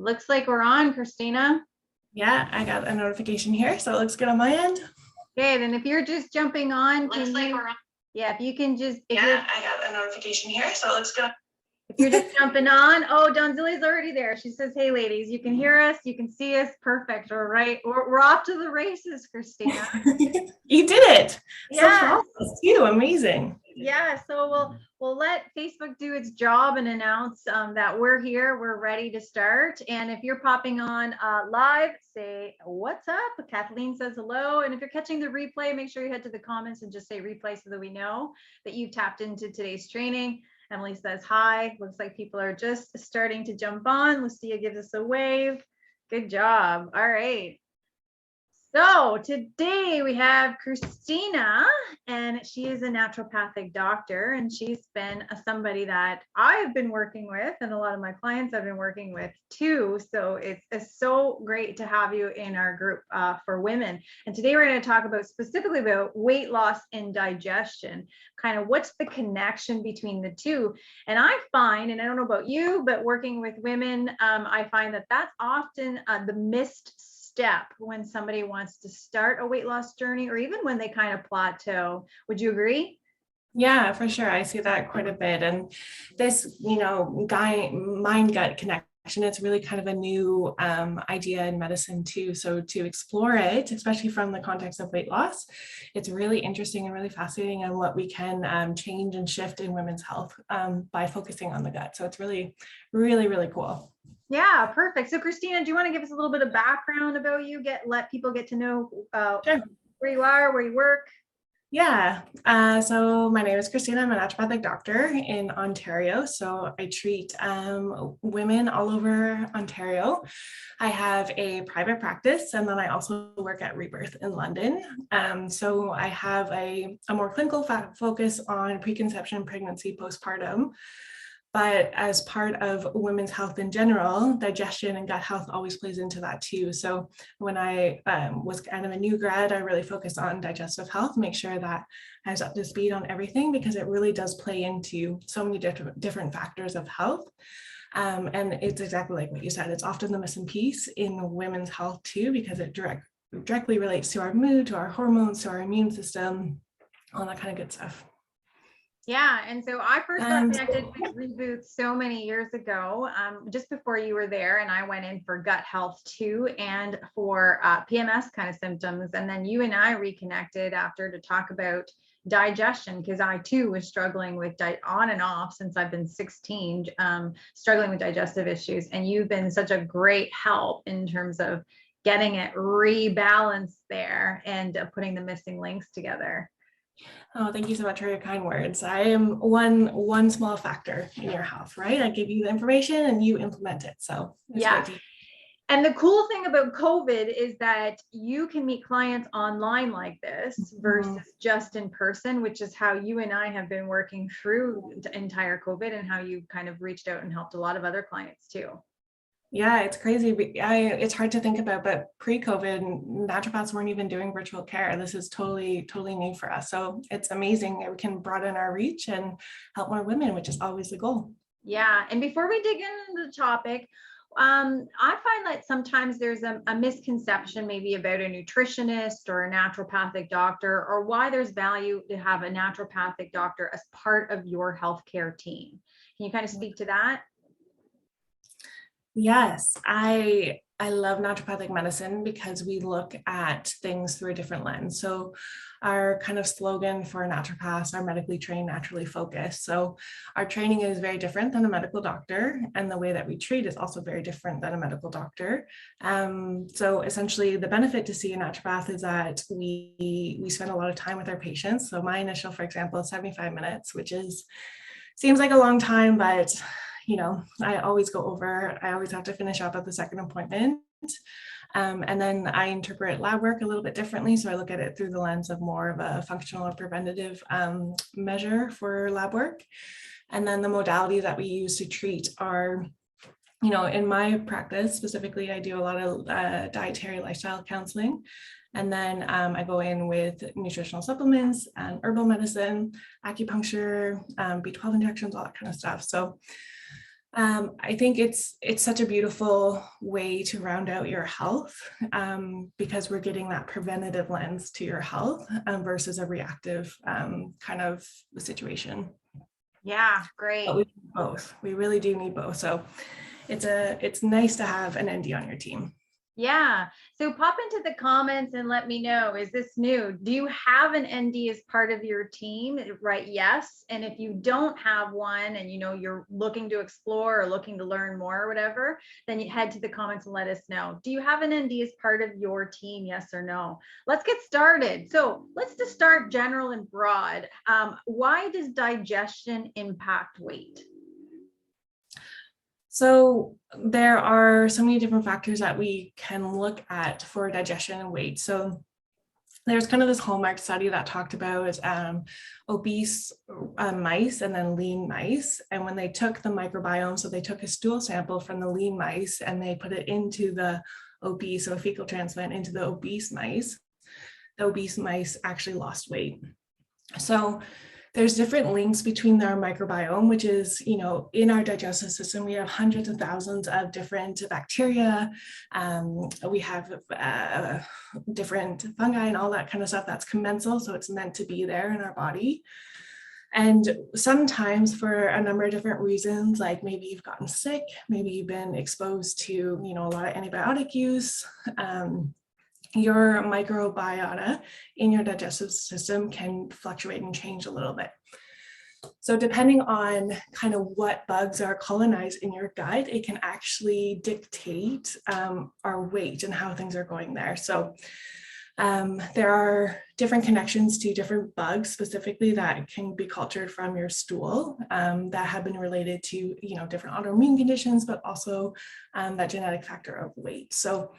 Looks like we're on, Christina. Yeah, I got a notification here, so it looks good on my end. Okay, then if you're just jumping on, Looks like we're on. yeah, if you can just, I got a notification here, so it looks good. if you're just jumping on, oh, Donzili's already there. She says, hey, ladies, you can hear us, you can see us, perfect. All right, we're off to the races, Christina. You did it. Yeah. So you, amazing. Yeah, so we'll let Facebook do its job and announce that we're here, we're ready to start. And if you're popping on live, say what's up. Kathleen says hello. And if you're catching the replay, make sure you head to the comments and just say replay so that we know that you tapped into today's training. Emily says hi. Looks like people are just starting to jump on. Lucia gives us a wave. Good job. All right. So today we have Christina, and she is a naturopathic doctor, and she's been somebody that I've been working with, and a lot of my clients I've been working with too. So it's so great to have you in our group for women. And today we're going to talk specifically about weight loss and digestion, kind of what's the connection between the two. And I find, and I don't know about you, but working with women, I find that that's often the missed step when somebody wants to start a weight loss journey, or even when they kind of plateau. Would you agree? Yeah, for sure. I see that quite a bit. And this, mind-gut connection, it's really kind of a new idea in medicine too. So to explore it, especially from the context of weight loss, it's really interesting and really fascinating on what we can change and shift in women's health by focusing on the gut. So it's really, really, really cool. Yeah, perfect. So Christina, do you want to give us a little bit of background about you? Let people get to know Sure. Where you are, where you work? Yeah, so my name is Christina. I'm a naturopathic doctor in Ontario. So I treat women all over Ontario. I have a private practice, and then I also work at Rebirth in London. So I have a more clinical focus on preconception, pregnancy, postpartum. But as part of women's health in general, digestion and gut health always plays into that too. So when I was kind of a new grad, I really focused on digestive health, make sure that I was up to speed on everything, because it really does play into so many different factors of health. And it's exactly like what you said. It's often the missing piece in women's health too, because it directly relates to our mood, to our hormones, to our immune system, all that kind of good stuff. Yeah, and so I first got connected with Reboot so many years ago, just before you were there, and I went in for gut health too, and for PMS kind of symptoms. And then you and I reconnected after to talk about digestion, because I too was struggling with on and off since I've been 16, struggling with digestive issues. And you've been such a great help in terms of getting it rebalanced there and putting the missing links together. Oh, thank you so much for your kind words. I am one small factor in your health, right? I give you the information and you implement it. So yeah. And the cool thing about COVID is that you can meet clients online like this versus just in person, which is how you and I have been working through the entire COVID, and how you kind of reached out and helped a lot of other clients too. Yeah, it's crazy. It's hard to think about, but pre-COVID, naturopaths weren't even doing virtual care. This is totally new for us. So it's amazing that we can broaden our reach and help more women, which is always the goal. Yeah, and before we dig into the topic, I find that sometimes there's a misconception maybe about a nutritionist or a naturopathic doctor, or why there's value to have a naturopathic doctor as part of your healthcare team. Can you kind of speak to that? Yes, I love naturopathic medicine because we look at things through a different lens. So our kind of slogan for naturopaths are medically trained, naturally focused. So our training is very different than a medical doctor, and the way that we treat is also very different than a medical doctor. So essentially the benefit to see a naturopath is that we spend a lot of time with our patients. So my initial, for example, is 75 minutes, which seems like a long time, but I always go over. I always have to finish up at the second appointment. And then I interpret lab work a little bit differently. So I look at it through the lens of more of a functional or preventative measure for lab work. And then the modalities that we use to treat are, in my practice specifically, I do a lot of dietary lifestyle counseling. And then I go in with nutritional supplements and herbal medicine, acupuncture, B12 injections, all that kind of stuff. So I think it's such a beautiful way to round out your health, because we're getting that preventative lens to your health, versus a reactive kind of situation. Yeah, But great. we need both. We really do need both. So it's nice to have an ND on your team. Yeah. So pop into the comments and let me know, is this new? Do you have an ND as part of your team? Right? Yes. And if you don't have one and you're looking to explore or looking to learn more or whatever, then you head to the comments and let us know. Do you have an ND as part of your team? Yes or no? Let's get started. So let's just start general and broad. Why does digestion impact weight? So there are so many different factors that we can look at for digestion and weight. So there's kind of this hallmark study that talked about obese mice and then lean mice. And when they took the microbiome, so they took a stool sample from the lean mice and they put it into the obese, so a fecal transplant into the obese mice actually lost weight. So there's different links between our microbiome, which is, in our digestive system, we have hundreds of thousands of different bacteria. We have different fungi and all that kind of stuff that's commensal. So it's meant to be there in our body. And sometimes for a number of different reasons, like maybe you've gotten sick, maybe you've been exposed to, a lot of antibiotic use, your microbiota in your digestive system can fluctuate and change a little bit. So depending on kind of what bugs are colonized in your gut, it can actually dictate our weight and how things are going there. So there are different connections to different bugs specifically that can be cultured from your stool that have been related to, different autoimmune conditions, but also that genetic factor of weight. So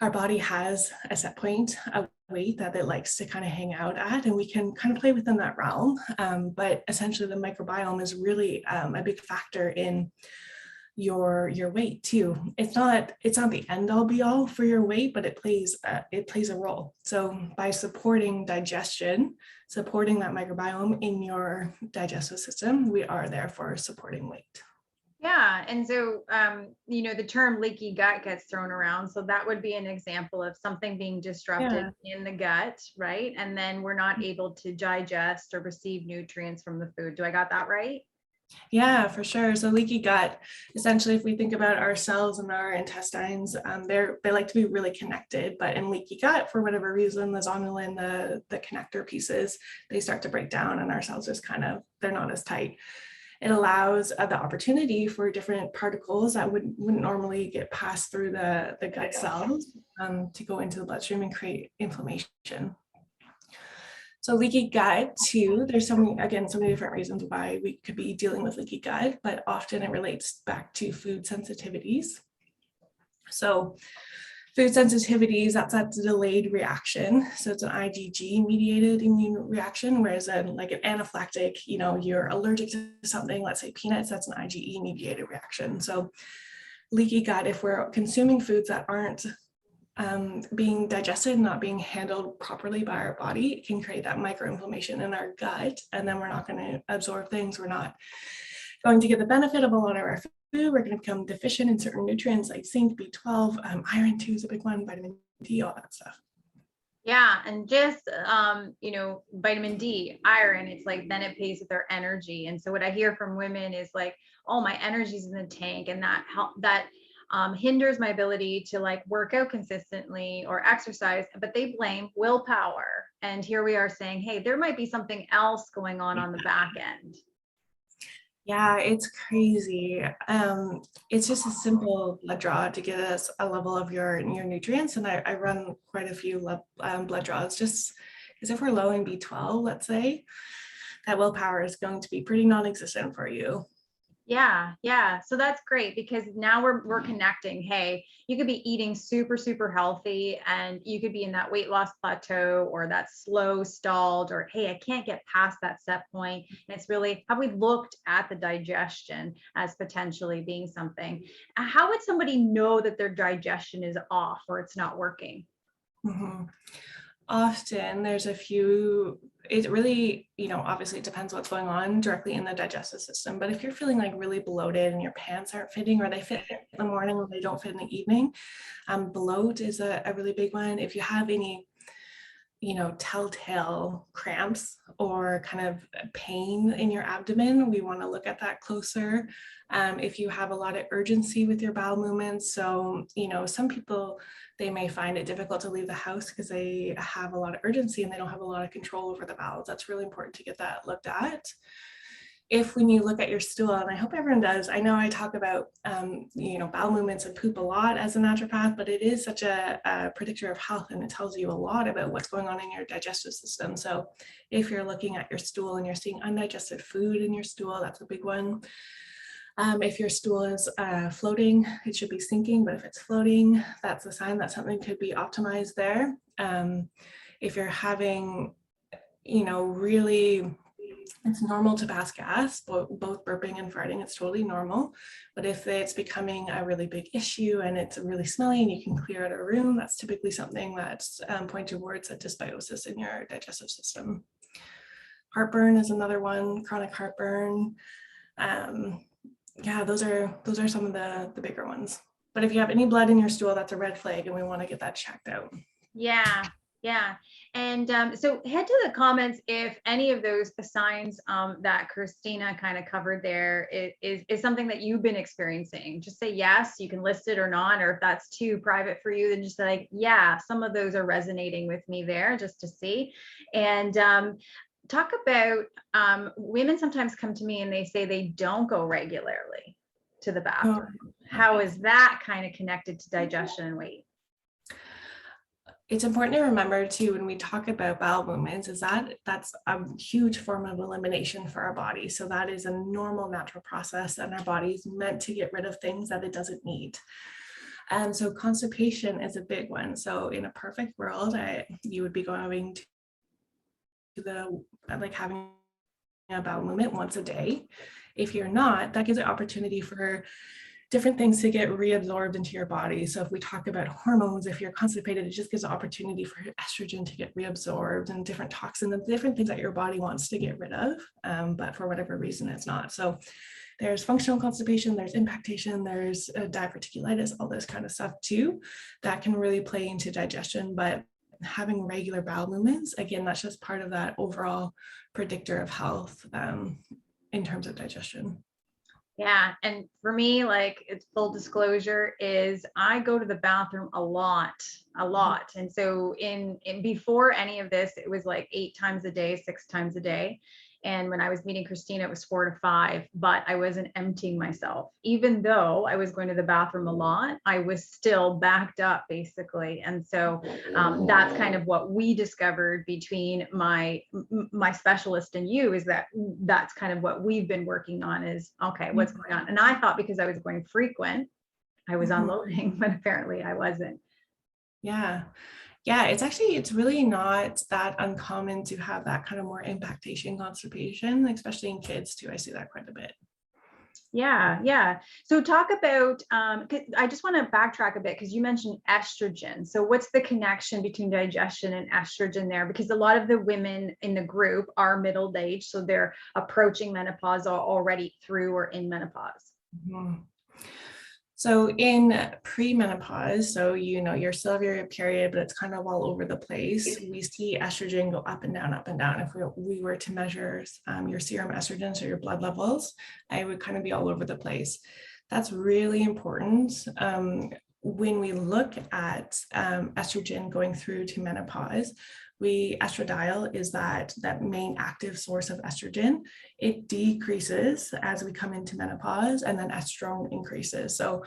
our body has a set point of weight that it likes to kind of hang out at, and we can kind of play within that realm. But essentially the microbiome is really a big factor in your weight too. It's not the end all be all for your weight, but it plays a role. So by supporting digestion, supporting that microbiome in your digestive system, we are there for supporting weight. Yeah. And so, the term leaky gut gets thrown around. So that would be an example of something being disrupted in the gut, right? And then we're not able to digest or receive nutrients from the food. Do I got that right? Yeah, for sure. So leaky gut, essentially, if we think about our cells and our intestines, they like to be really connected, but in leaky gut, for whatever reason, the zonulin, the connector pieces, they start to break down and our cells just they're not as tight. It allows the opportunity for different particles that wouldn't normally get passed through the gut cells to go into the bloodstream and create inflammation. So leaky gut too, there's so many different reasons why we could be dealing with leaky gut, but often it relates back to food sensitivities. So food sensitivities, that's a delayed reaction. So it's an IgG mediated immune reaction, whereas like an anaphylactic, you're allergic to something, let's say peanuts, that's an IgE mediated reaction. So leaky gut, if we're consuming foods that aren't being digested, not being handled properly by our body, it can create that microinflammation in our gut, and then we're not going to absorb things. We're not going to get the benefit of a lot of our food. We're going to become deficient in certain nutrients like zinc, B12, iron 2 is a big one, vitamin D, all that stuff. Yeah. And just, vitamin D, iron, it's like, then it pays with their energy. And so what I hear from women is like, oh, my energy's in the tank, and that hinders my ability to like work out consistently or exercise, but they blame willpower. And here we are saying, hey, there might be something else going on the back end. Yeah, it's crazy. It's just a simple blood draw to get us a level of your nutrients. And I run quite a few blood draws just because if we're low in B12, let's say, that willpower is going to be pretty non-existent for you. Yeah. Yeah. So that's great because now we're connecting. Hey, you could be eating super, super healthy and you could be in that weight loss plateau or that slow stalled, or, hey, I can't get past that set point. And it's really, have we looked at the digestion as potentially being something? How would somebody know that their digestion is off or it's not working? Mm-hmm. often there's a few, it really, obviously it depends what's going on directly in the digestive system. But if you're feeling like really bloated and your pants aren't fitting, or they fit in the morning or they don't fit in the evening, bloat is a really big one. If you have any telltale cramps or kind of pain in your abdomen, we want to look at that closer. If you have a lot of urgency with your bowel movements, so some people, they may find it difficult to leave the house because they have a lot of urgency and they don't have a lot of control over the bowels. That's really important to get that looked at. If when you look at your stool, and I hope everyone does, I know I talk about, bowel movements and poop a lot as a naturopath, but it is such a predictor of health, and it tells you a lot about what's going on in your digestive system. So if you're looking at your stool and you're seeing undigested food in your stool, that's a big one. If your stool is floating, it should be sinking, but if it's floating, that's a sign that something could be optimized there. If you're having, really, it's normal to pass gas, both burping and farting, it's totally normal. But if it's becoming a really big issue and it's really smelly and you can clear out a room, that's typically something that's pointing towards a dysbiosis in your digestive system. Heartburn is another one, chronic heartburn. Yeah, those are some of the bigger ones. But if you have any blood in your stool, that's a red flag and we want to get that checked out. Yeah. Yeah. And so head to the comments if any of those signs that Christina kind of covered there is something that you've been experiencing. Just say yes, you can list it or not, or if that's too private for you, then just say like, yeah, some of those are resonating with me there, just to see. And talk about women sometimes come to me and they say they don't go regularly to the bathroom. How is that kind of connected to digestion and weight? It's important to remember too, when we talk about bowel movements, is that that's a huge form of elimination for our body. So that is a normal, natural process, and our body is meant to get rid of things that it doesn't need. And so constipation is a big one. So in a perfect world, you would be going to having a bowel movement once a day. If you're not, that gives an opportunity for different things to get reabsorbed into your body. So if we talk about hormones, if you're constipated, it just gives an opportunity for estrogen to get reabsorbed and different toxins and different things that your body wants to get rid of, but for whatever reason it's not. So there's functional constipation, there's impactation, there's diverticulitis, all this kind of stuff too, that can really play into digestion. But having regular bowel movements, again, that's just part of that overall predictor of health in terms of digestion. Yeah. And for me, like, it's full disclosure is I go to the bathroom a lot. And so in before any of this, it was like 8 times a day, 6 times a day. And when I was meeting Christina, it was 4 to 5, but I wasn't emptying myself. Even though I was going to the bathroom a lot, I was still backed up basically. And so that's kind of what we discovered between my specialist and you, is that's kind of what we've been working on is, okay, what's going on? And I thought because I was going frequent, I was unloading, but apparently I wasn't. Yeah, it's really not that uncommon to have that kind of more impactation constipation, especially in kids too. I see that quite a bit. Yeah. So talk about, I just want to backtrack a bit because you mentioned estrogen. So what's the connection between digestion and estrogen there? Because a lot of the women in the group are middle aged, so they're approaching menopause or already through or in menopause. Mm-hmm. So in premenopause, so you're still have your period, but it's kind of all over the place. We see estrogen go up and down, up and down. If we were to measure your serum estrogen, so your blood levels, it would kind of be all over the place. That's really important. When we look at estrogen going through to menopause, estradiol is that main active source of estrogen. It decreases as we come into menopause, and then estrone increases. So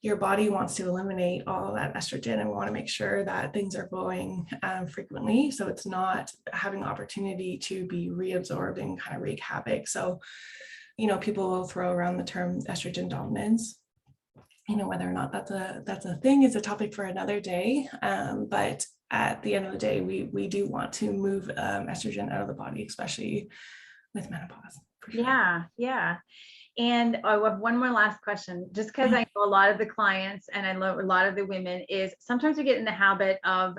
your body wants to eliminate all of that estrogen, and we want to make sure that things are going frequently, so it's not having the opportunity to be reabsorbed and kind of wreak havoc. So, people will throw around the term estrogen dominance. Whether or not that's a thing is a topic for another day. But at the end of the day, we do want to move estrogen out of the body, especially with menopause. For sure. Yeah. And I have one more last question, just because I know a lot of the clients and I know a lot of the women is sometimes we get in the habit of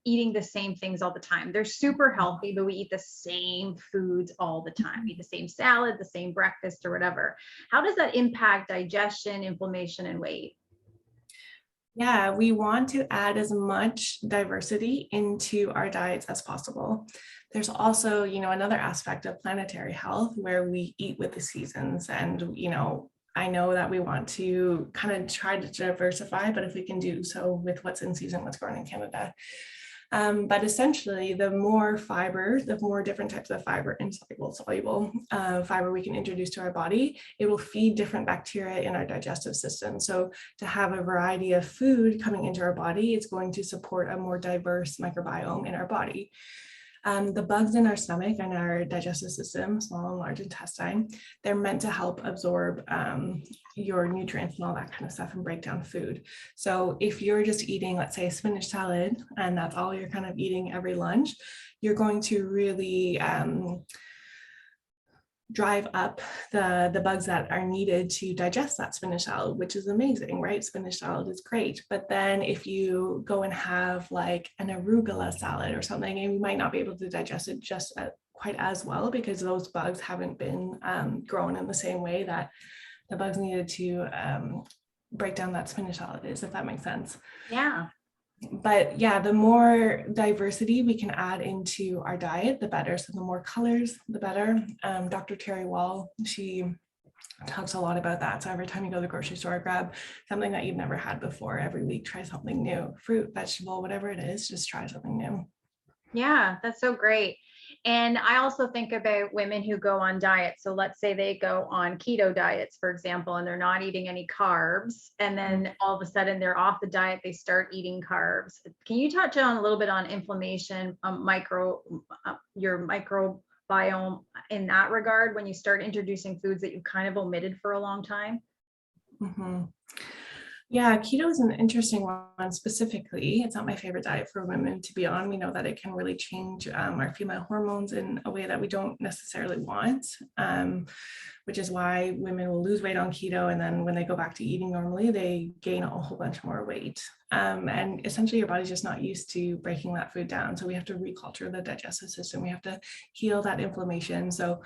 eating the same things all the time. They're super healthy, but we eat the same foods all the time, eat the same salad, the same breakfast or whatever. How does that impact digestion, inflammation, and weight? Yeah, we want to add as much diversity into our diets as possible. There's also, another aspect of planetary health where we eat with the seasons. And, I know that we want to kind of try to diversify, but if we can do so with what's in season, what's grown in Canada. But essentially, the more fiber, the more different types of fiber, insoluble, soluble fiber we can introduce to our body, it will feed different bacteria in our digestive system. So to have a variety of food coming into our body, it's going to support a more diverse microbiome in our body. The bugs in our stomach and our digestive system, small and large intestine, they're meant to help absorb your nutrients and all that kind of stuff and break down food. So if you're just eating, let's say, spinach salad, and that's all you're kind of eating every lunch, you're going to really drive up the bugs that are needed to digest that spinach salad, which is amazing, right? Spinach salad is great. But then if you go and have like an arugula salad or something, and you might not be able to digest it just quite as well because those bugs haven't been grown in the same way that the bugs needed to break down that spinach salad is, if that makes sense. Yeah. But yeah, the more diversity we can add into our diet, the better. So the more colors, the better. Dr. Terry Wall, she talks a lot about that. So every time you go to the grocery store, grab something that you've never had before. Every week, try something new, fruit, vegetable, whatever it is, just try something new. Yeah, that's so great. And I also think about women who go on diets. So let's say they go on keto diets, for example, and they're not eating any carbs. And then all of a sudden they're off the diet, they start eating carbs. Can you touch on a little bit on inflammation, your microbiome in that regard when you start introducing foods that you've kind of omitted for a long time? Mm-hmm. Yeah, keto is an interesting one specifically. It's not my favorite diet for women to be on. We know that it can really change our female hormones in a way that we don't necessarily want, which is why women will lose weight on keto. And then when they go back to eating normally, they gain a whole bunch more weight. And essentially your body's just not used to breaking that food down. So we have to reculture the digestive system. We have to heal that inflammation. So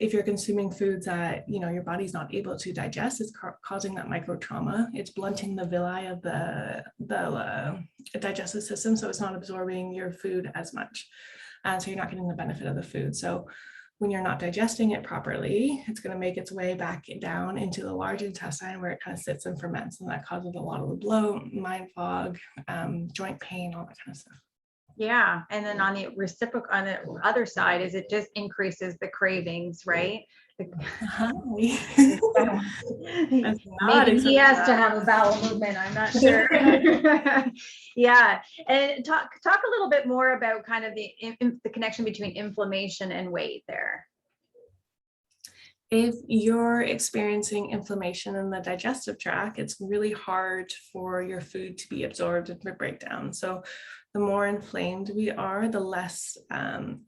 if you're consuming foods that your body's not able to digest, it's causing that micro trauma. It's blunting the villi of the digestive system, so it's not absorbing your food as much, so you're not getting the benefit of the food. So when you're not digesting it properly, it's going to make its way back down into the large intestine where it kind of sits and ferments, and that causes a lot of the bloat, mind fog, joint pain, all that kind of stuff. Yeah. And then on the other side is it just increases the cravings, right? Maybe he has to have a bowel movement. I'm not sure. Yeah. And talk a little bit more about kind of the connection between inflammation and weight there. If you're experiencing inflammation in the digestive tract, it's really hard for your food to be absorbed and to break down. So the more inflamed we are, the less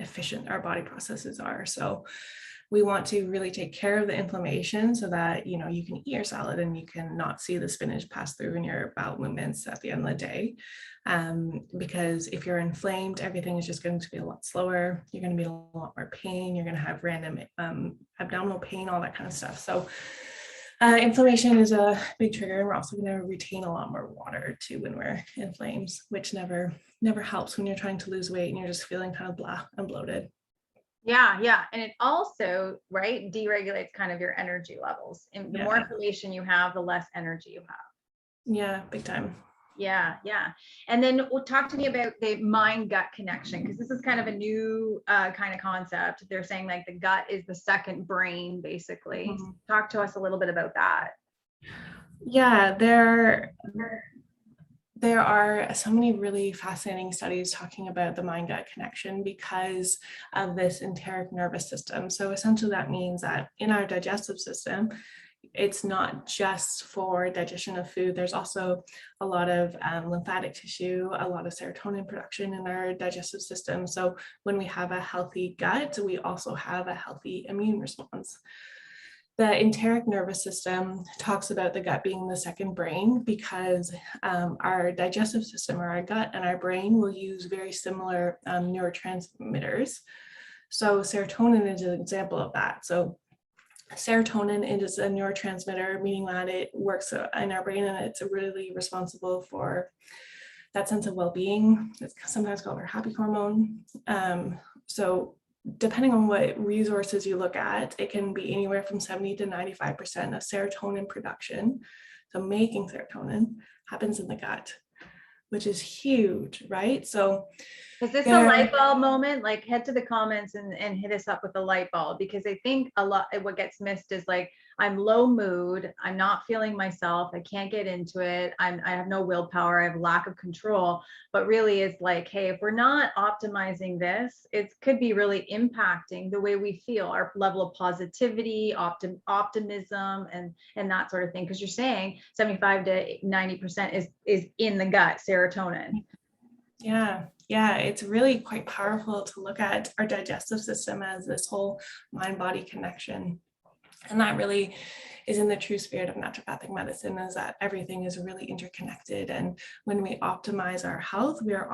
efficient our body processes are. So we want to really take care of the inflammation so that you can eat your salad and you can not see the spinach pass through in your bowel movements at the end of the day. Because if you're inflamed, everything is just going to be a lot slower. You're going to be in a lot more pain. You're going to have random abdominal pain, all that kind of stuff. So inflammation is a big trigger, and we're also going to retain a lot more water too when we're inflamed, which never helps when you're trying to lose weight and you're just feeling kind of blah and bloated. Yeah. And it also, right, deregulates kind of your energy levels. And the more inflammation you have, the less energy you have. Yeah, big time. Yeah. And then talk to me about the mind-gut connection, because this is kind of a new kind of concept. They're saying like the gut is the second brain, basically. Mm-hmm. Talk to us a little bit about that. Yeah, there are so many really fascinating studies talking about the mind-gut connection because of this enteric nervous system. So essentially that means that in our digestive system, it's not just for digestion of food. There's also a lot of lymphatic tissue, a lot of serotonin production in our digestive system. So when we have a healthy gut, we also have a healthy immune response. The enteric nervous system talks about the gut being the second brain because our digestive system, or our gut and our brain, will use very similar neurotransmitters. So serotonin is an example of that. So serotonin is a neurotransmitter, meaning that it works in our brain and it's really responsible for that sense of well-being. It's sometimes called our happy hormone. So depending on what resources you look at, it can be anywhere from 70 to 95% of serotonin production. So making serotonin happens in the gut, which is huge, right? So is this a light bulb moment? Like, head to the comments and hit us up with a light bulb, because I think a lot what gets missed is like, I'm low mood, I'm not feeling myself, I can't get into it, I have no willpower, I have lack of control. But really it's like, hey, if we're not optimizing this, it could be really impacting the way we feel, our level of positivity, optimism, and that sort of thing. Because you're saying 75 to 90% is in the gut, serotonin. Yeah, it's really quite powerful to look at our digestive system as this whole mind-body connection. And that really is in the true spirit of naturopathic medicine, is that everything is really interconnected. And when we optimize our health, we are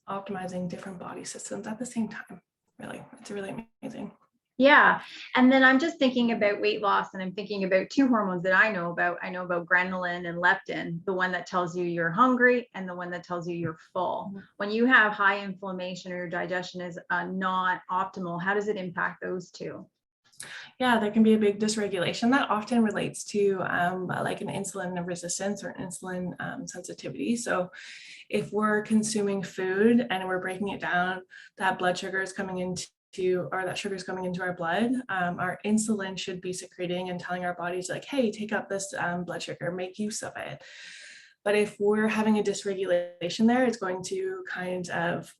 optimizing different body systems at the same time. Really, it's really amazing. Yeah. And then I'm just thinking about weight loss, and I'm thinking about two hormones that I know about. I know about ghrelin and leptin, the one that tells you you're hungry and the one that tells you you're full. When you have high inflammation or your digestion is not optimal, how does it impact those two? Yeah, there can be a big dysregulation that often relates to like an insulin resistance or insulin sensitivity. So if we're consuming food and we're breaking it down, that blood sugar is coming into or that sugar is coming into our blood, our insulin should be secreting and telling our bodies like, hey, take up this blood sugar, make use of it. But if we're having a dysregulation there, it's going to kind of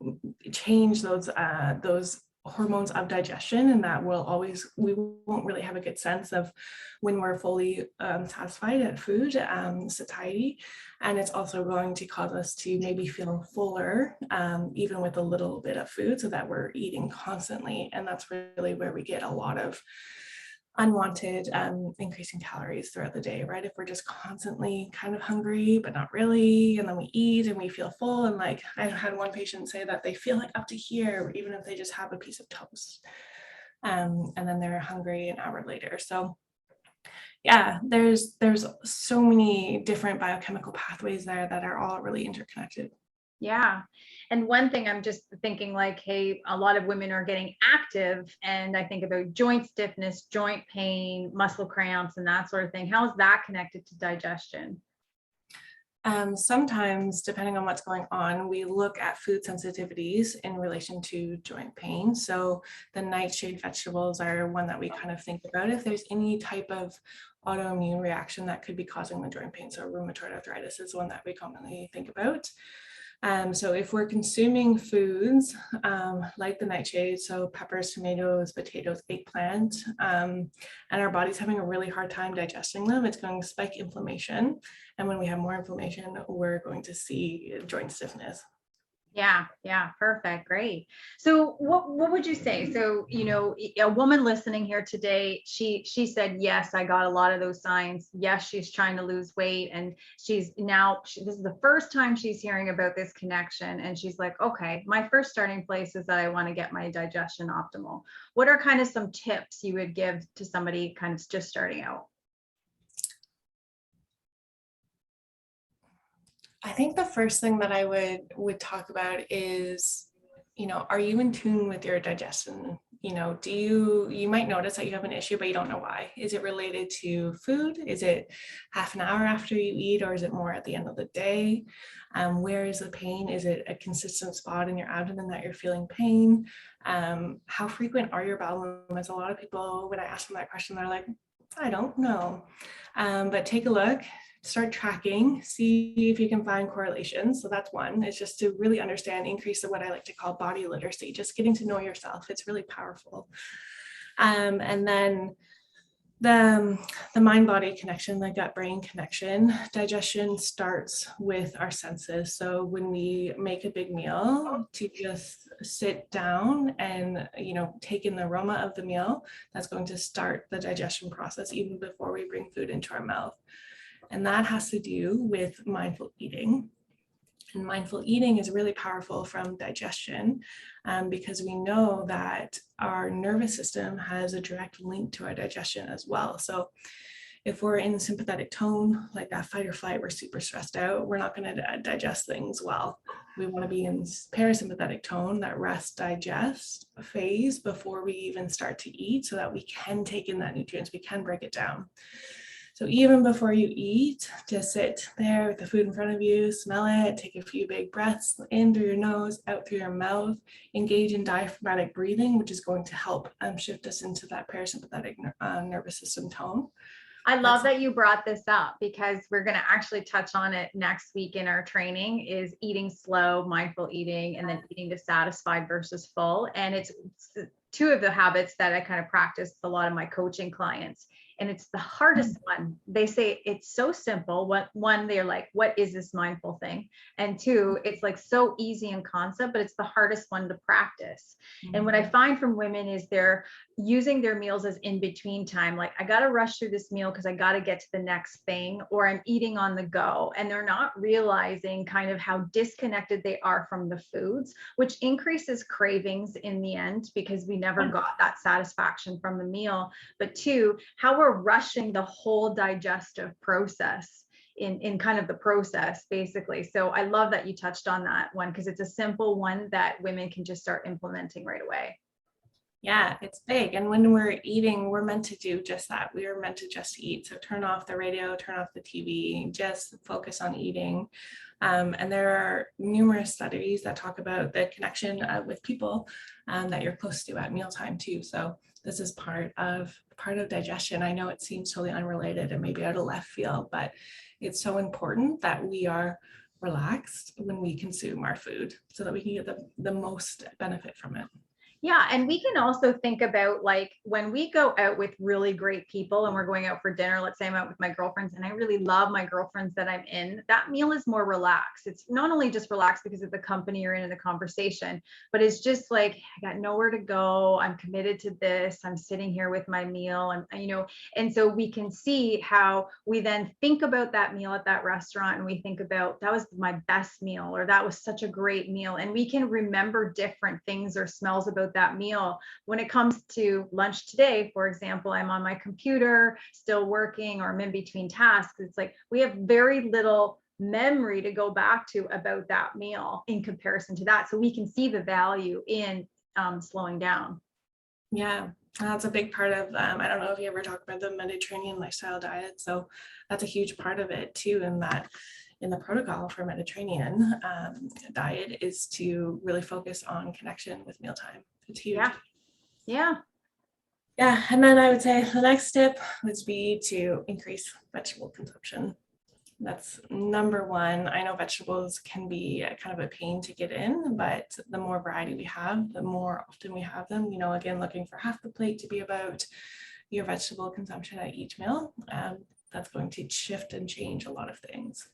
change those hormones of digestion, and that we won't really have a good sense of when we're fully satisfied at food satiety. And it's also going to cause us to maybe feel fuller even with a little bit of food, so that we're eating constantly. And that's really where we get a lot of unwanted increasing calories throughout the day, right? If we're just constantly kind of hungry but not really, and then we eat and we feel full, and like I had one patient say that they feel like up to here even if they just have a piece of toast, and then they're hungry an hour later. So yeah, there's so many different biochemical pathways there that are all really interconnected. Yeah. And one thing I'm just thinking like, hey, a lot of women are getting active, and I think about joint stiffness, joint pain, muscle cramps, and that sort of thing. How is that connected to digestion? Sometimes, depending on what's going on, we look at food sensitivities in relation to joint pain. So the nightshade vegetables are one that we kind of think about if there's any type of autoimmune reaction that could be causing the joint pain. So rheumatoid arthritis is one that we commonly think about. So if we're consuming foods like the nightshade, so peppers, tomatoes, potatoes, eggplant, and our body's having a really hard time digesting them, it's going to spike inflammation. And when we have more inflammation, we're going to see joint stiffness. Yeah, perfect, great. So what would you say? So, you know, a woman listening here today, she said, yes, I got a lot of those signs. Yes, she's trying to lose weight, and this is the first time she's hearing about this connection, and she's like, okay, my first starting place is that I want to get my digestion optimal. What are kind of some tips you would give to somebody kind of just starting out? I think the first thing that I would talk about is, you know, are you in tune with your digestion? You know, you might notice that you have an issue, but you don't know why. Is it related to food? Is it half an hour after you eat, or is it more at the end of the day? Where is the pain? Is it a consistent spot in your abdomen that you're feeling pain? How frequent are your bowel movements? A lot of people, when I ask them that question, they're like, I don't know. But take a look. Start tracking, see if you can find correlations. So that's one, it's just to really understand, increase what I like to call body literacy, just getting to know yourself. It's really powerful. And then The mind-body connection, the gut-brain connection, digestion starts with our senses. So when we make a big meal, to just sit down and, take in the aroma of the meal, that's going to start the digestion process even before we bring food into our mouth. And that has to do with mindful eating. And mindful eating is really powerful from digestion because we know that our nervous system has a direct link to our digestion as well. So if we're in sympathetic tone, like that fight or flight, we're super stressed out, we're not going to digest things well. We want to be in parasympathetic tone, that rest digest phase before we even start to eat, so that we can take in that nutrients, we can break it down. So even before you eat, just sit there with the food in front of you, smell it, take a few big breaths in through your nose, out through your mouth, engage in diaphragmatic breathing, which is going to help shift us into that parasympathetic nervous system tone. I love that you brought this up, because we're going to actually touch on it next week in our training, is eating slow, mindful eating, and then eating to satisfied versus full. And it's two of the habits that I kind of practice with a lot of my coaching clients. And it's the hardest one. They say it's so simple. One, they're like, what is this mindful thing? And two, it's like so easy in concept, but it's the hardest one to practice. And what I find from women is they're using their meals as in between time. Like, I got to rush through this meal because I got to get to the next thing, or I'm eating on the go. And they're not realizing kind of how disconnected they are from the foods, which increases cravings in the end, because we never got that satisfaction from the meal. But two, how we're rushing the whole digestive process in kind of the process, basically. So I love that you touched on that one, because it's a simple one that women can just start implementing right away. Yeah, it's big. And when we're eating, we're meant to do just that. We are meant to just eat. So turn off the radio, turn off the TV, just focus on eating. And there are numerous studies that talk about the connection with people that you're close to at mealtime too. So this is part of digestion. I know it seems totally unrelated and maybe out of left field, but it's so important that we are relaxed when we consume our food so that we can get the most benefit from it. Yeah. And we can also think about, like, when we go out with really great people and we're going out for dinner, let's say I'm out with my girlfriends and I really love my girlfriends that I'm in, that meal is more relaxed. It's not only just relaxed because of the company you're in and the conversation, but it's just like, I got nowhere to go. I'm committed to this. I'm sitting here with my meal, and so we can see how we then think about that meal at that restaurant, and we think about, that was my best meal, or that was such a great meal. And we can remember different things or smells about that meal. When it comes to lunch today, for example, I'm on my computer still working, or I'm in between tasks. It's like we have very little memory to go back to about that meal in comparison to that. So we can see the value in slowing down. Yeah, that's a big part of, I don't know if you ever talk about the Mediterranean lifestyle diet. So that's a huge part of it too, in the protocol for Mediterranean diet is to really focus on connection with mealtime. It's huge. Yeah. And then I would say the next step would be to increase vegetable consumption. That's number one. I know vegetables can be kind of a pain to get in, but the more variety we have, the more often we have them, again, looking for half the plate to be about your vegetable consumption at each meal. That's going to shift and change a lot of things.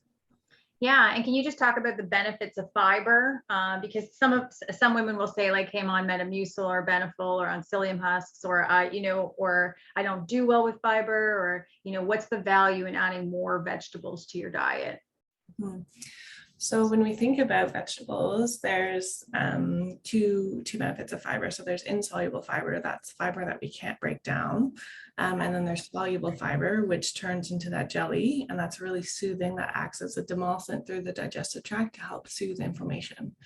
Yeah. And can you just talk about the benefits of fiber? Because some women will say, like, hey, I'm on Metamucil or Beneful or on psyllium husks, or, or I don't do well with fiber, or, what's the value in adding more vegetables to your diet? Mm-hmm. So when we think about vegetables, there's two benefits of fiber. So there's insoluble fiber, that's fiber that we can't break down. And then there's soluble fiber, which turns into that jelly, and that's really soothing, that acts as a demulcent through the digestive tract to help soothe inflammation.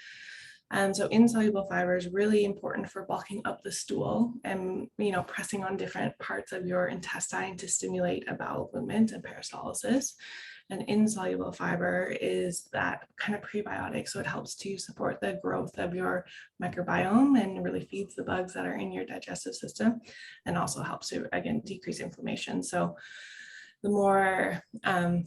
And so insoluble fiber is really important for bulking up the stool and, pressing on different parts of your intestine to stimulate a bowel movement and peristalsis. And insoluble fiber is that kind of prebiotic. So it helps to support the growth of your microbiome and really feeds the bugs that are in your digestive system, and also helps to, again, decrease inflammation. So the more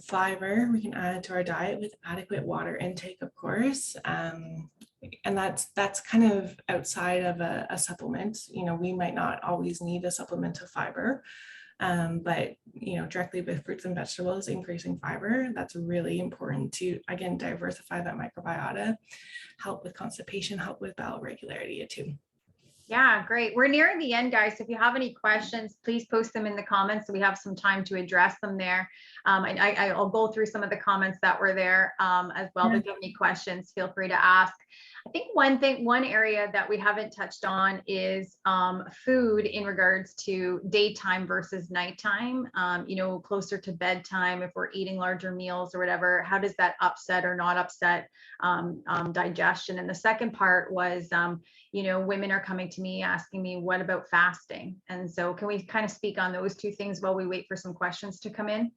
fiber we can add to our diet with adequate water intake, of course, and that's kind of outside of a supplement. We might not always need a supplement of fiber. But, directly with fruits and vegetables, increasing fiber, that's really important to, again, diversify that microbiota, help with constipation, help with bowel regularity too. Yeah, great. We're nearing the end, guys. So if you have any questions, please post them in the comments so we have some time to address them there. I'll go through some of the comments that were there as well. If you have any questions, feel free to ask. I think one area that we haven't touched on is food in regards to daytime versus nighttime, closer to bedtime, if we're eating larger meals or whatever, how does that upset or not upset digestion? And the second part was, women are coming to me asking me, what about fasting? And so can we kind of speak on those two things while we wait for some questions to come in?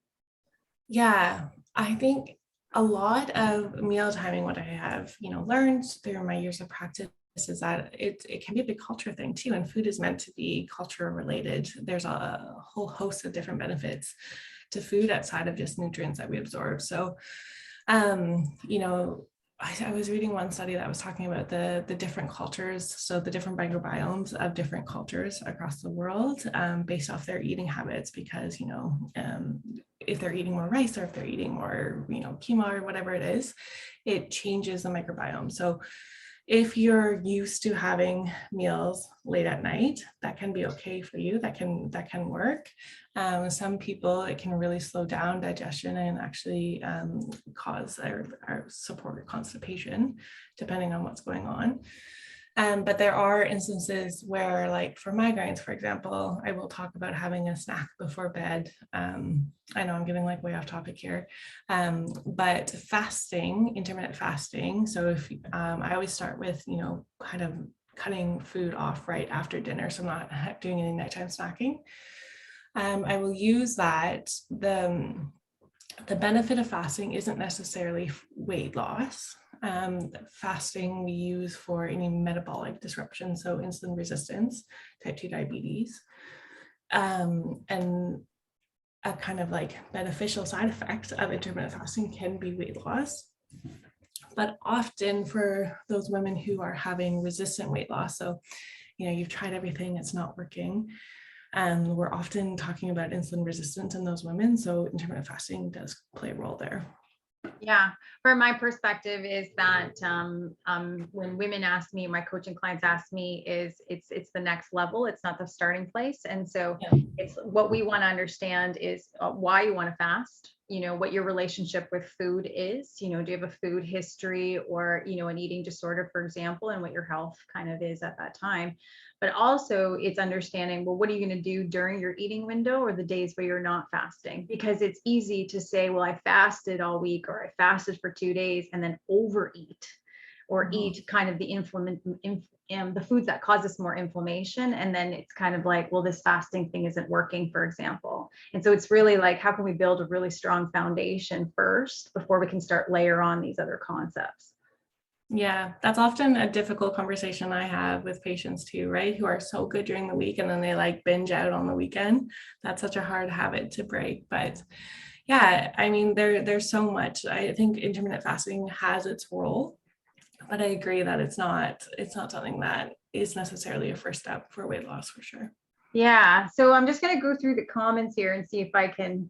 Yeah, I think a lot of meal timing, what I have, learned through my years of practice is that it can be a big culture thing too. And food is meant to be culture related. There's a whole host of different benefits to food outside of just nutrients that we absorb. So, I was reading one study that was talking about the different cultures, so the different microbiomes of different cultures across the world based off their eating habits, because, if they're eating more rice or if they're eating more, quinoa or whatever it is, it changes the microbiome. So if you're used to having meals late at night, that can be okay for you. That can work. Some people, it can really slow down digestion and actually cause or support constipation, depending on what's going on. But there are instances where, like for migraines, for example, I will talk about having a snack before bed. I know I'm getting way off topic here, but fasting, intermittent fasting. So if I always start with, kind of cutting food off right after dinner, so I'm not doing any nighttime snacking. I will use that. The benefit of fasting isn't necessarily weight loss. Fasting we use for any metabolic disruption, so insulin resistance, type 2 diabetes, and a kind of beneficial side effect of intermittent fasting can be weight loss. But often for those women who are having resistant weight loss, so you've tried everything, it's not working, we're often talking about insulin resistance in those women, so intermittent fasting does play a role there. Yeah, from my perspective is that when women ask me, my coaching clients ask me, it's the next level. It's not the starting place. And so it's what we want to understand is why you want to fast, what your relationship with food is, do you have a food history or, an eating disorder, for example, and what your health kind of is at that time. But also it's understanding, well, what are you going to do during your eating window or the days where you're not fasting? Because it's easy to say, well, I fasted all week or I fasted for 2 days and then overeat or eat kind of the foods that cause us more inflammation. And then it's kind of like, well, this fasting thing isn't working, for example. And so it's really like, how can we build a really strong foundation first before we can start layer on these other concepts? Yeah, that's often a difficult conversation I have with patients too, right? Who are so good during the week and then they binge out on the weekend. That's such a hard habit to break. But yeah, I mean, there's so much. I think intermittent fasting has its role, but I agree that it's not something that is necessarily a first step for weight loss for sure. Yeah, so I'm just going to go through the comments here and see if I can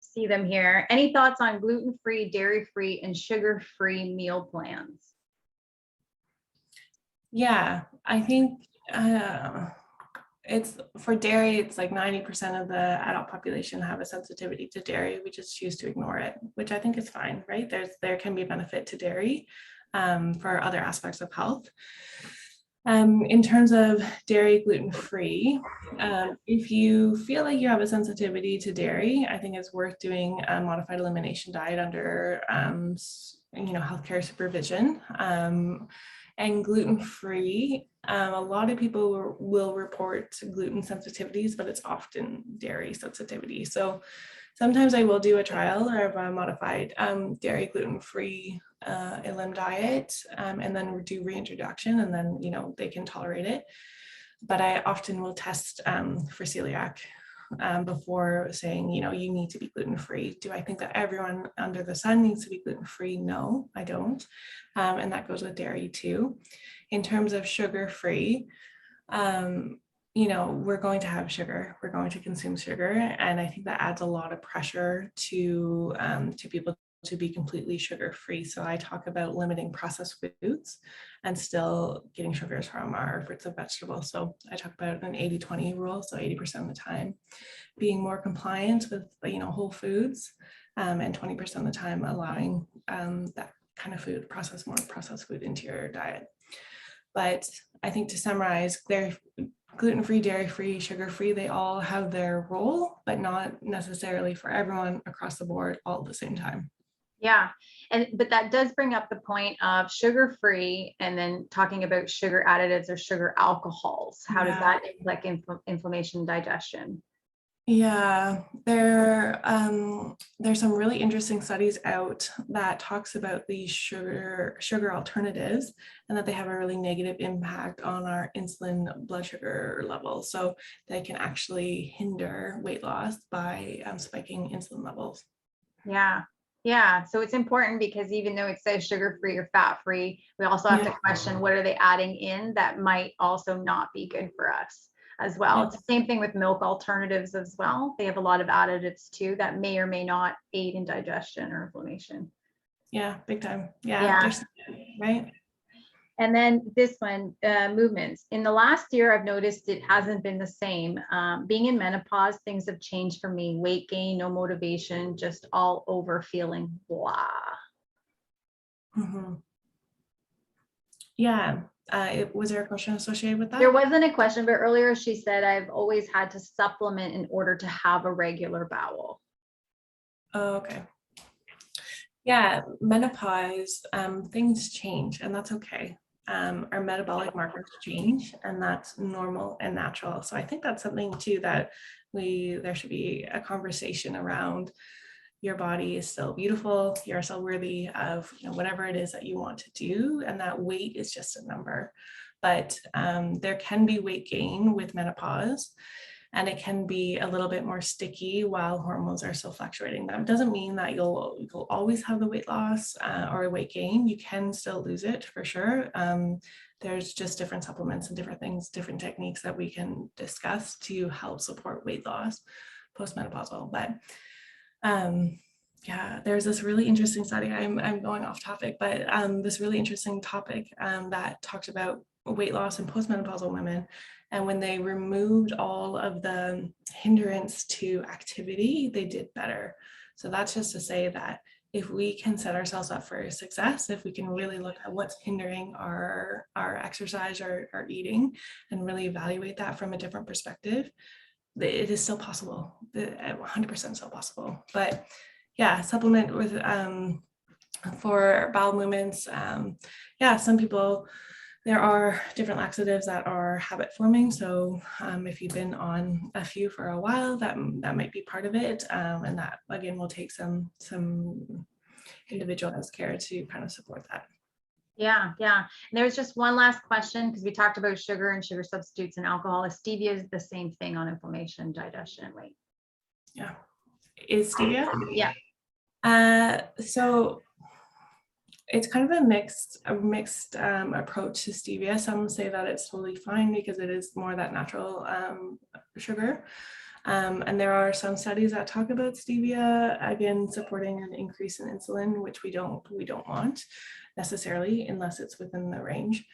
see them here. Any thoughts on gluten-free, dairy-free, and sugar-free meal plans? Yeah, I think it's for dairy, it's 90% of the adult population have a sensitivity to dairy. We just choose to ignore it, which I think is fine, right? There can be a benefit to dairy for other aspects of health. In terms of dairy gluten-free, if you feel like you have a sensitivity to dairy, I think it's worth doing a modified elimination diet under healthcare supervision. And gluten-free, a lot of people will report gluten sensitivities, but it's often dairy sensitivity. So sometimes I will do a trial of a modified dairy gluten-free elim diet and then do reintroduction, and then they can tolerate it. But I often will test for celiac before saying, you need to be gluten-free. Do I think that everyone under the sun needs to be gluten-free? No, I don't. And that goes with dairy too. In terms of sugar-free, we're going to have sugar, we're going to consume sugar. And I think that adds a lot of pressure to people to be completely sugar-free. So I talk about limiting processed foods and still getting sugars from our fruits and vegetables. So I talk about an 80-20 rule. So 80% of the time being more compliant with, whole foods, and 20% of the time allowing that kind of food, more processed food into your diet. But I think to summarize, they're gluten-free, dairy-free, sugar-free, they all have their role, but not necessarily for everyone across the board all at the same time. Yeah. But that does bring up the point of sugar-free and then talking about sugar additives or sugar alcohols. How does that impact inflammation and digestion? Yeah, there's some really interesting studies out that talks about these sugar alternatives and that they have a really negative impact on our insulin blood sugar levels. So they can actually hinder weight loss by spiking insulin levels. Yeah. Yeah. So it's important because even though it says sugar-free or fat-free, we also have to question what are they adding in that might also not be good for us as well. It's the same thing with milk alternatives as well. They have a lot of additives too that may or may not aid in digestion or inflammation. Yeah, big time. Yeah. Right. And then this one, movements. In the last year, I've noticed it hasn't been the same. Being in menopause, things have changed for me. Weight gain, no motivation, just all over feeling blah. Mm-hmm. Yeah. Was there a question associated with that? There wasn't a question, but earlier she said, I've always had to supplement in order to have a regular bowel. Oh, okay. Yeah, menopause, things change, and that's okay. Our metabolic markers change, and that's normal and natural. So I think that's something too that there should be a conversation around. Your body is still beautiful. You're still worthy of whatever it is that you want to do, and that weight is just a number. But there can be weight gain with menopause, and it can be a little bit more sticky while hormones are still fluctuating. That doesn't mean that you'll always have the weight loss or weight gain. You can still lose it for sure. There's just different supplements and different things, different techniques that we can discuss to help support weight loss postmenopausal. But yeah, there's this really interesting study. I'm going off topic, but this really interesting topic that talked about weight loss in postmenopausal women. And when they removed all of the hindrance to activity, they did better. So that's just to say that if we can set ourselves up for success, if we can really look at what's hindering our exercise or our eating and really evaluate that from a different perspective, it is still possible, 100% still possible. But yeah, supplement with for bowel movements. Yeah, some people, there are different laxatives that are habit forming. So if you've been on a few for a while, that might be part of it. And that again will take some individualized care to kind of support that. Yeah. And there's just one last question because we talked about sugar and sugar substitutes and alcohol. Is stevia is the same thing on inflammation, digestion, and weight? Yeah. Is stevia? Yeah. So it's kind of a mixed approach to stevia. Some say that it's totally fine because it is more that natural sugar. And there are some studies that talk about stevia, again, supporting an increase in insulin, which we don't want necessarily unless it's within the range.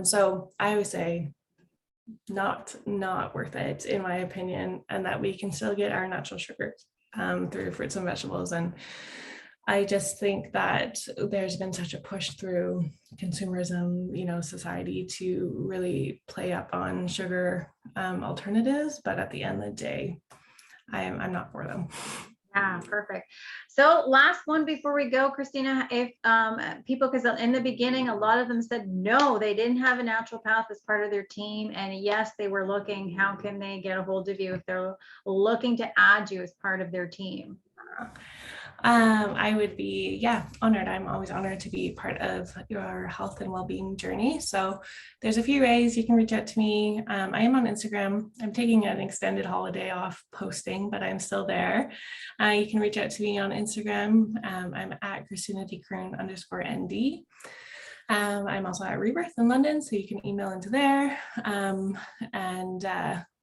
So I always say not worth it, in my opinion, and that we can still get our natural sugars through fruits and vegetables. And I just think that there's been such a push through consumerism, society to really play up on sugar alternatives. But at the end of the day, I'm not for them. Yeah, perfect. So last one before we go, Christina, if people, because in the beginning, a lot of them said no, they didn't have a naturopath as part of their team. And yes, they were looking, how can they get a hold of you if they're looking to add you as part of their team? I would be, honored. I'm always honored to be part of your health and well-being journey. So there's a few ways you can reach out to me. I am on Instagram. I'm taking an extended holiday off posting, but I'm still there. You can reach out to me on Instagram. I'm at ChristinaDCroon_ND. I'm also at Rebirth in London, so you can email into there.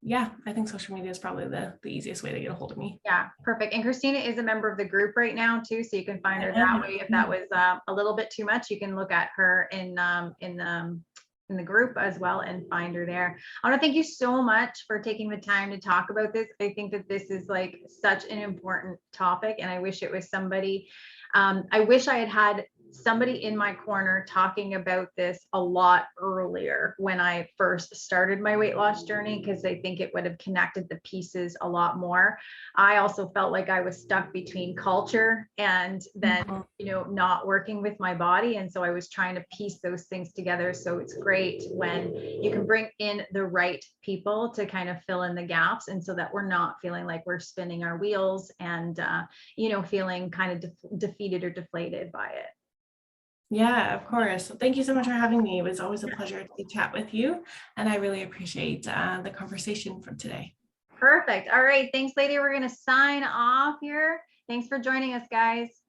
Yeah, I think social media is probably the easiest way to get a hold of me. Yeah, perfect. And Christina is a member of the group right now too, so you can find her that way. If that was a little bit too much, you can look at her in the group as well and find her there. I want to thank you so much for taking the time to talk about this. I think that this is like such an important topic, and I wish it was somebody. I wish I had somebody in my corner talking about this a lot earlier when I first started my weight loss journey, because I think it would have connected the pieces a lot more. I also felt like I was stuck between culture and then, not working with my body. And so I was trying to piece those things together. So it's great when you can bring in the right people to kind of fill in the gaps, and so that we're not feeling like we're spinning our wheels and, feeling kind of defeated or deflated by it. Yeah, of course. Thank you so much for having me. It was always a pleasure to chat with you, and I really appreciate the conversation from today. Perfect. All right. Thanks, lady. We're going to sign off here. Thanks for joining us, guys.